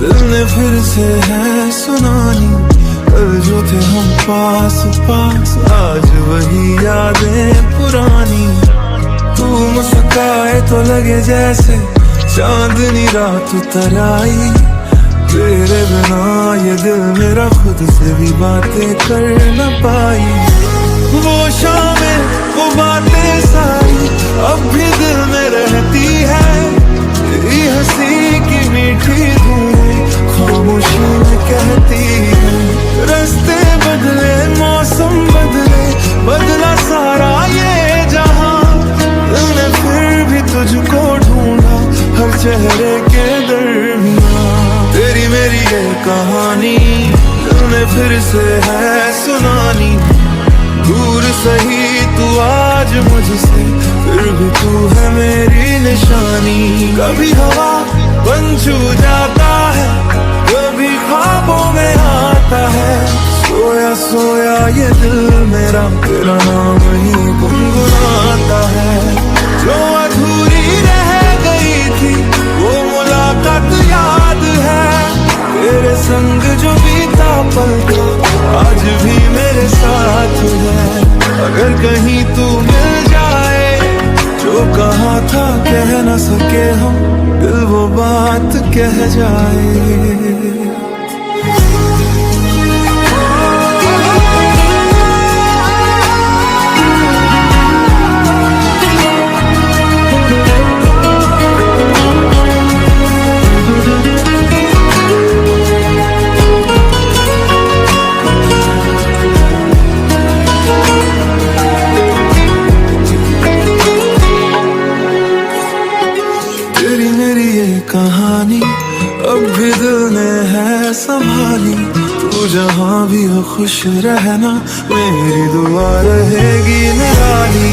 दिल ने फिर से है सुनानी, कल जो थे हम पास पास, आज वही यादें पुरानी। तू मुस्काए तो लगे जैसे चांदनी रात उतर आई, तेरे बिना ये दिल मेरा खुद से भी बातें कर न पाई। वो शामें वो बातें सारी अब भी दिल में रहती है, तेरी हंसी की मीठी धुनें खामोशी में कहती है। रास्ते बदले मौसम बदले, बदला सारा ये जहां, दिल ने फिर भी तुझको ढूंढा हर चेहरे के दरमियां। तेरी मेरी ये कहानी दिल ने फिर से है सुनानी, दूर सही तू आज मुझसे, फिर भी तू है मेरी निशानी। कभी हवा बन छू जाता है, कभी ख्वाबों में आता है, सोया सोया ये दिल मेरा तेरा नाम ही गुनगुनाता है। जो अधूरी रह गई थी वो मुलाकात याद है, तेरे संग जो बीता पल था आज भी मेरे साथ है। अगर कहीं तू मिल जाए, जो कहा था कह न सके हम, दिल वो बात कह जाए। कहानी अब भी दिल ने है संभाली, तू जहाँ भी हो खुश रहना, मेरी दुआ रहेगी निराली।